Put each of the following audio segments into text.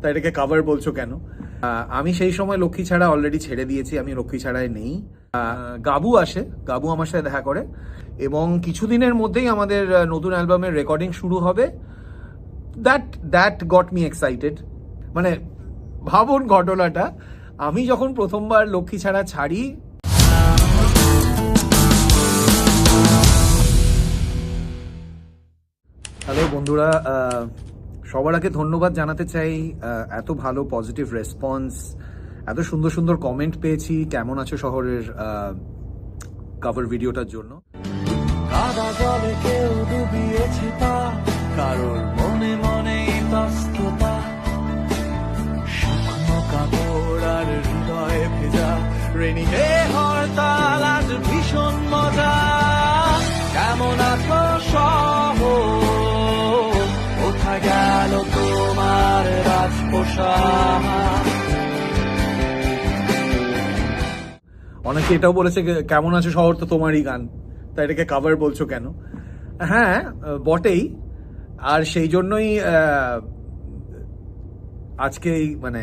তা এটাকে কাভার বলছো কেন? আমি সেই সময় লক্ষ্মী ছাড়া অলরেডি ছেড়ে দিয়েছি, আমি লক্ষ্মী ছাড়ায় নেই। গাবু আসে, গাবু আমার সাথে দেখা করে এবং কিছুদিনের মধ্যেই আমাদের নতুন অ্যালবামের রেকর্ডিং শুরু হবে। That goat me excited. মানে ভাবুন ঘটনাটা, আমি যখন প্রথমবার লক্ষ্মী ছাড়া ছাড়ি, হ্যালো বন্ধুরা, সবার আগে ধন্যবাদ জানাতে চাই এত ভালো পজিটিভ রেসপন্স, এত সুন্দর সুন্দর কমেন্ট পেয়েছি কেমন আছো শহরের কভার ভিডিওটার জন্য। কাদা জলে কেউ ডুবিয়েছে পা, কারোর মনে মনে তস্ততা, শুকনো কাপড় আর হৃদয়ে ভেজা, রেনি ডে হরতাল আজ ভীষণ মজা। কেমন আছো শহর, কোথায় গেল তোমার রাজপোশাক? অনেকে এটাও বলেছে কেমন আছো শহর তো তোমারই গান, তা এটাকে কাভার বলছো কেন? হ্যাঁ, বটেই। আর সেই জন্যই আজকে মানে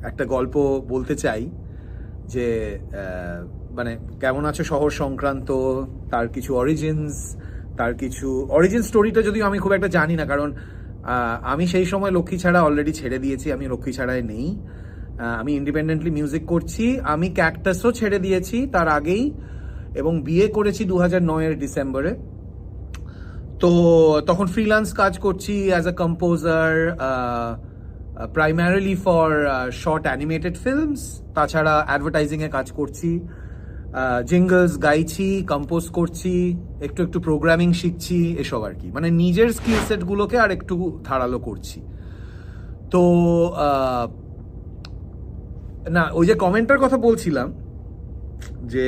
একটা গল্প বলতে চাই যে মানে কেমন আছো শহর সংক্রান্ত, তার কিছু অরিজিন স্টোরিটা যদিও আমি খুব একটা জানি না, কারণ আমি সেই সময় লক্ষ্মী ছাড়া অলরেডি ছেড়ে দিয়েছি, আমি লক্ষ্মী ছাড়ায় নেই। আমি ইন্ডিপেন্ডেন্টলি মিউজিক করছি। আমি ক্যাকটাসও ছেড়ে দিয়েছি তার আগেই, এবং বিয়ে করেছি 2009-এর ডিসেম্বরে। তো তখন ফ্রিল্যান্স কাজ করছি as a composer, primarily for short animated films. তাছাড়া অ্যাডভার্টাইজিংয়ে কাজ করছি, জিঙ্গলস গাইছি, কম্পোজ করছি, একটু একটু প্রোগ্রামিং শিখছি, এসব আর কি। মানে নিজের স্কিল সেটগুলোকে আর একটু ধারালো করছি। তো না, ওই যে কমেন্টটার কথা বলছিলাম যে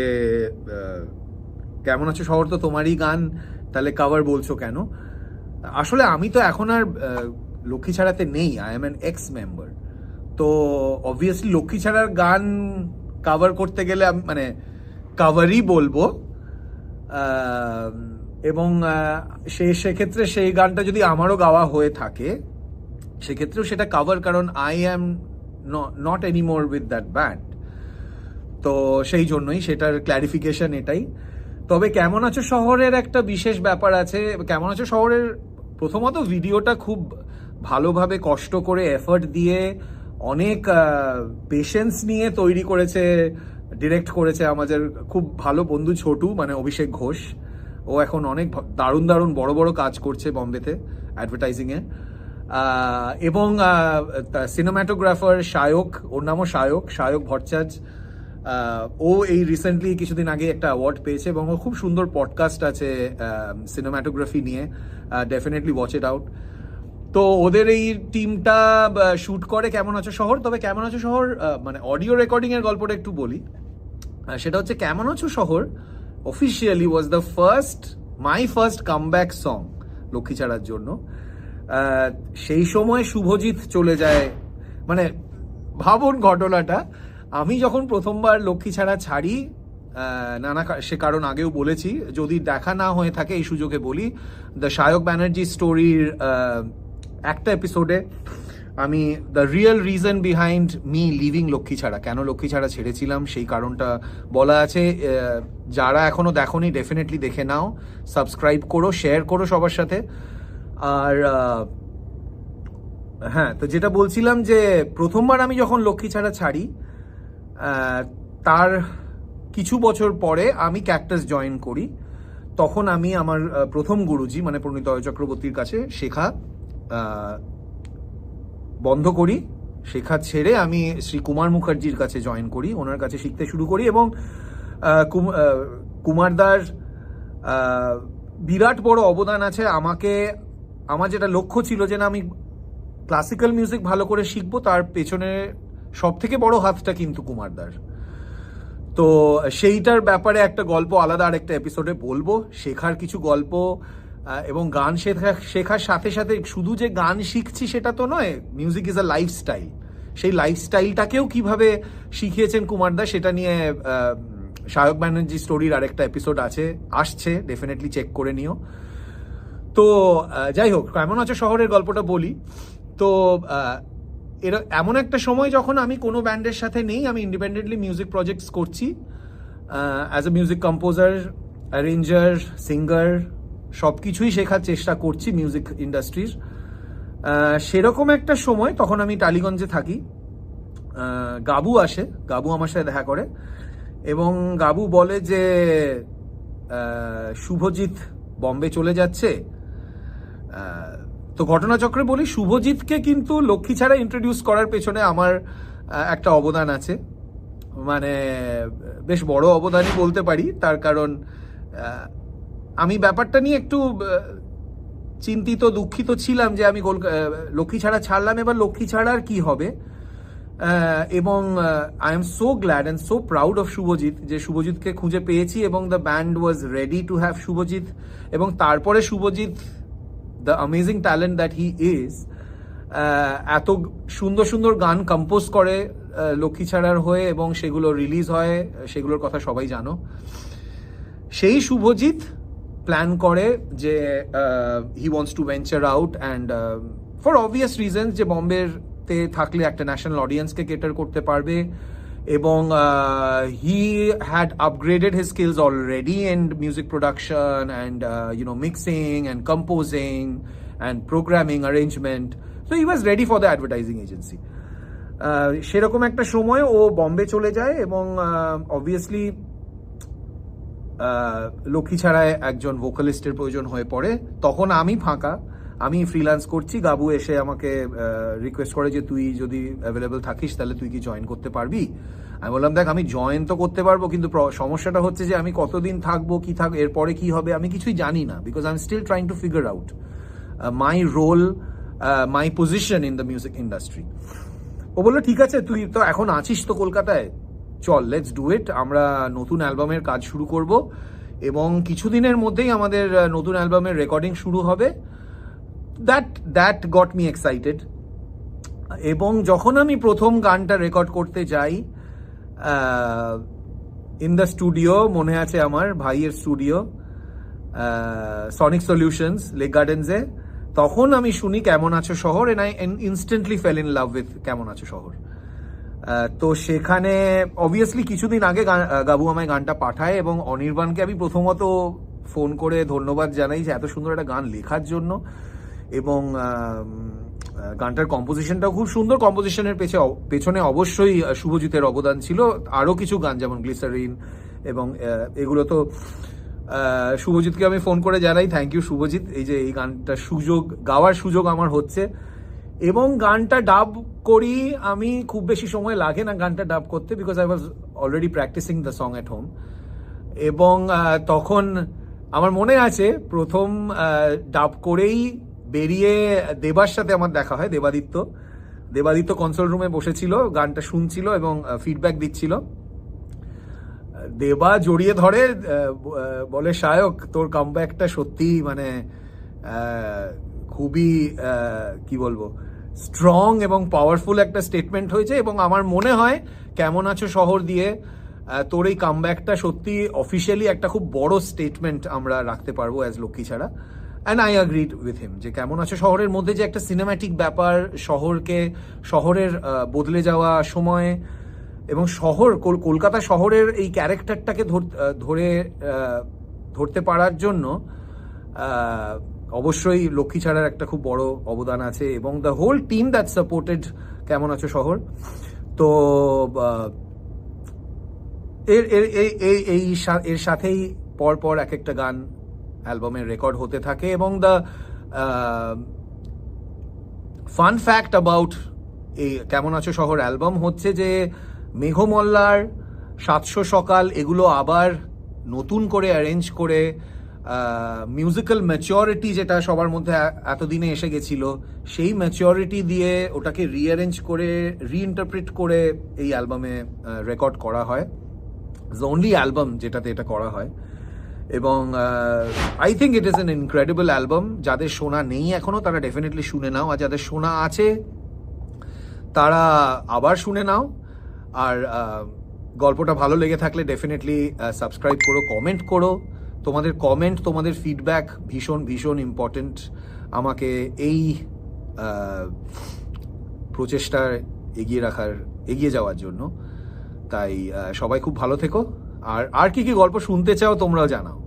কেমন আছো শহর তো তোমারই গান, তাহলে কাভার বলছো কেন? আসলে আমি তো এখন আর লক্ষ্মী ছাড়াতে নেই, I am an ex member. তো অবভিয়াসলি লক্ষ্মী ছাড়ার গান কাভার করতে গেলে আমি মানে কাভারই বলবো, এবং সেক্ষেত্রে সেই গানটা যদি আমারও গাওয়া হয়ে থাকে সেক্ষেত্রেও সেটা কাভার, কারণ I am not anymore with that band. তো সেই জন্যই সেটার ক্ল্যারিফিকেশন এটাই। তবে কেমন আছো শহরের একটা বিশেষ ব্যাপার আছে। কেমন আছো শহরের প্রথমত ভিডিওটা খুব ভালোভাবে কষ্ট করে এফর্ট দিয়ে অনেক পেশেন্স নিয়ে তৈরি করেছে, ডিরেক্ট করেছে আমাদের খুব ভালো বন্ধু ছোটু, মানে অভিষেক ঘোষ। ও এখন অনেক দারুণ দারুণ বড় বড় কাজ করছে বম্বেতে অ্যাডভার্টাইজিংয়ে। এবং সিনেমাটোগ্রাফার সায়ক, ওর নামও সায়ক ভট্টাচার্য। ও এই রিসেন্টলি কিছুদিন আগে একটা অ্যাওয়ার্ড পেয়েছে এবং ও খুব সুন্দর পডকাস্ট আছে সিনেমাটোগ্রাফি নিয়ে, ডেফিনেটলি ওয়াচ ইট আউট। তো ওদের এই টিমটা শুট করে কেমন আছো শহর। তবে কেমন আছো শহর মানে অডিও রেকর্ডিং এর গল্পটা একটু বলি। সেটা হচ্ছে কেমন আছো শহর officially was the my first comeback song Lakshmi ছাড়ার জন্য। সেই সময় শুভজিৎ চলে যায়। মানে ভাবুন ঘটনাটা, আমি যখন প্রথমবার লক্ষ্মী ছাড়া ছাড়ি, সে কারণ আগেও বলেছি, যদি দেখা না হয়ে থাকে এই সুযোগে বলি, দ্য সায়ক ব্যানার্জি স্টোরির একটা এপিসোডে আমি the real reason behind me living Lakshmi ছাড়া, কেন লক্ষ্মী ছাড়া ছেড়েছিলাম সেই কারণটা বলা আছে। যারা এখনো দেখোনি ডেফিনেটলি দেখে নাও, সাবস্ক্রাইব করো, শেয়ার করো সবার সাথে। আর হ্যাঁ, তো যেটা বলছিলাম যে প্রথমবার আমি যখন লক্ষ্মী ছাড়া ছাড়ি, তার কিছু বছর পরে আমি ক্যাকটাস জয়েন করি। তখন আমি আমার প্রথম গুরুজি মানে প্রণীতয় চক্রবর্তীর কাছে শেখা বন্ধ করি। শেখা ছেড়ে আমি শ্রী কুমার মুখার্জির কাছে জয়েন করি, ওনার কাছে শিখতে শুরু করি। এবং কুমারদার বিরাট বড় অবদান আছে আমাকে। আমার যেটা লক্ষ্য ছিল যে না, আমি ক্লাসিক্যাল মিউজিক ভালো করে শিখবো, তার পেছনে সব থেকে বড় হাতটা কিন্তু কুমারদার। তো সেইটার ব্যাপারে একটা গল্প আলাদা আরেকটা এপিসোডে বলবো, শেখার কিছু গল্প। এবং গান শেখার সাথে সাথে শুধু যে গান শিখছি সেটা তো নয়, মিউজিক ইজ আ লাইফস্টাইল। সেই লাইফস্টাইলটাকেও কিভাবে শিখিয়েছেন কুমারদা সেটা নিয়ে সায়ক ব্যানার্জি স্টোরির আরেকটা এপিসোড আসছে, ডেফিনেটলি চেক করে নিও। তো যাই হোক, কেমন আছো শহরের গল্পটা বলি। তো এমন একটা সময় যখন আমি কোনো ব্যান্ডের সাথে নেই, আমি ইন্ডিপেন্ডেন্টলি মিউজিক প্রজেক্টস করছি as a music composer, arranger, singer, সব কিছুই শেখার চেষ্টা করছি মিউজিক ইন্ডাস্ট্রির। সেরকম একটা সময় তখন আমি টালিগঞ্জে থাকি। গাবু আসে, গাবু আমার সাথে দেখা করে এবং গাবু বলে যে শুভজিৎ বম্বে চলে যাচ্ছে। তো ঘটনাচক্রে বলি, শুভজিৎকে কিন্তু লক্ষ্মী ছাড়া ইন্ট্রোডিউস করার পেছনে আমার একটা অবদান আছে, মানে বেশ বড় অবদানই বলতে পারি। তার কারণ আমি ব্যাপারটা নিয়ে একটু চিন্তিত, দুঃখিত ছিলাম যে আমি লক্ষ্মী ছাড়া ছাড়লাম, এবার লক্ষ্মী ছাড়ার কি হবে। এবং I am so glad and so proud of Shubhajit যে শুভজিৎকে খুঁজে পেয়েছি এবং the band was ready to have Shubhajit. এবং তারপরে Shubhajit, the amazing talent that he is, এত সুন্দর সুন্দর গান কম্পোজ করে লক্ষ্মী ছাড়ার হয়ে এবং সেগুলো রিলিজ হয়, সেগুলোর কথা সবাই জানো। সেই শুভজিৎ প্ল্যান করে যে he wants to venture out and for obvious reasons যে বম্বেতে থাকলে একটা ন্যাশনাল অডিয়েন্সকে কেটার করতে পারবে এবং he had upgraded his skills already in music production and mixing and composing and programming arrangement. So he was ready for the advertising agency. সেরকম একটা সময় ও বম্বে চলে যায় এবং অবভিয়াসলি লক্ষ্মী ছাড়ায় একজন ভোকালিস্টের প্রয়োজন হয়ে পড়ে। তখন আমি ফাঁকা, আমি ফ্রিল্যান্স করছি। গাবু এসে আমাকে রিকোয়েস্ট করে যে তুই যদি অ্যাভেলেবল থাকিস তাহলে তুই কি জয়েন করতে পারবি। আমি বললাম দেখ আমি জয়েন তো করতে পারবো, কিন্তু সমস্যাটা হচ্ছে যে আমি কতদিন থাকবো, কি থাকবো, এরপরে কি হবে আমি কিছুই জানি না, because I am still trying to figure out my role, my position in the music industry. ও বললো ঠিক আছে, তুই তো এখন আছিস তো কলকাতায়, চল লেটস ডু ইট। আমরা নতুন অ্যালবামের কাজ শুরু করব এবং কিছুদিনের মধ্যেই আমাদের নতুন অ্যালবামের রেকর্ডিং শুরু হবে। That goat me excited. এবং যখন আমি প্রথম গানটা রেকর্ড করতে যাই ইন দ্য স্টুডিও, মনে আছে আমার ভাইয়ের স্টুডিও সনিক সলিউশনস লেক গার্ডেন্সে, তখন আমি শুনি কেমন আছো শহর, and I instantly fell in love with কেমন আছো শহর। তো সেখানে অবভিয়াসলি কিছুদিন আগে গাবু আমায় গানটা পাঠায় এবং অনির্বাণকে আমি প্রথমত ফোন করে ধন্যবাদ জানাই যে এত সুন্দর একটা গান লেখার জন্য। এবং গানটার কম্পোজিশনটাও খুব সুন্দর। কম্পোজিশনের পেছনে অবশ্যই শুভজিতের অবদান ছিল। আরও কিছু গান যেমন গ্লিসারিন এবং এগুলো তো শুভজিৎকে আমি ফোন করে জানাই থ্যাংক ইউ শুভজিৎ, এই যে এই গানটা গাওয়ার সুযোগ আমার হচ্ছে। এবং গানটা ডাব করি আমি, খুব বেশি সময় লাগে না গানটা ডাব করতে, because I was already practising the song at home. এবং তখন আমার মনে আছে প্রথম ডাব করেই বেরিয়ে দেবার সাথে আমার দেখা হয়, দেবাদিত্য কনসোল রুমে বসেছিল, গানটা শুনছিল এবং ফিডব্যাক দিচ্ছিল। দেবা জড়িয়ে ধরে বলে সায়ক তোর কামব্যাকটা সত্যি মানে খুবই কি বলবো স্ট্রং এবং পাওয়ারফুল একটা স্টেটমেন্ট হয়েছে। এবং আমার মনে হয় কেমন আছো শহর দিয়ে তোর এই কামব্যাকটা সত্যি অফিসিয়ালি একটা খুব বড় স্টেটমেন্ট আমরা রাখতে পারবো অ্যাজ লক্ষ্মী ছাড়া। And I agreed with him যে কেমন আছো শহরের মধ্যে যে একটা সিনেম্যাটিক ব্যাপার, শহরের বদলে যাওয়া সময় এবং কলকাতা শহরের এই ক্যারেক্টারটাকে ধরতে পারার জন্য অবশ্যই লক্ষ্মী ছাড়ার একটা খুব বড় অবদান আছে এবং the whole team that supported কেমন আছো শহর। তো এর সাথেই পর এক একটা গান অ্যালবামের রেকর্ড হতে থাকে। এবং দ্য ফান ফ্যাক্ট অ্যাবাউট এই কেমন আছো শহর অ্যালবাম হচ্ছে যে মেঘমল্লার 700 সকাল এগুলো আবার নতুন করে অ্যারেঞ্জ করে মিউজিক্যাল ম্যাচিওরিটি যেটা সবার মধ্যে এতদিনে এসে গেছিল, সেই ম্যাচিওরিটি দিয়ে ওটাকে রিঅ্যারেঞ্জ করে রিইন্টারপ্রিট করে এই অ্যালবামে রেকর্ড করা হয়। দ্য অনলি অ্যালবাম যেটাতে এটা করা হয়। এবং I think it is an incredible album. যাদের শোনা নেই এখনো তারা ডেফিনেটলি শুনে নাও, আর যাদের শোনা আছে তারা আবার শুনে নাও। আর গল্পটা ভালো লেগে থাকলে ডেফিনেটলি সাবস্ক্রাইব করো, কমেন্ট করো। তোমাদের কমেন্ট, তোমাদের ফিডব্যাক ভীষণ ভীষণ ইম্পর্টেন্ট আমাকে এই প্রচেষ্টা এগিয়ে যাওয়ার জন্য। তাই সবাই খুব ভালো থেকো, আর কি কি গল্প শুনতে চাও তোমরাও জানাও।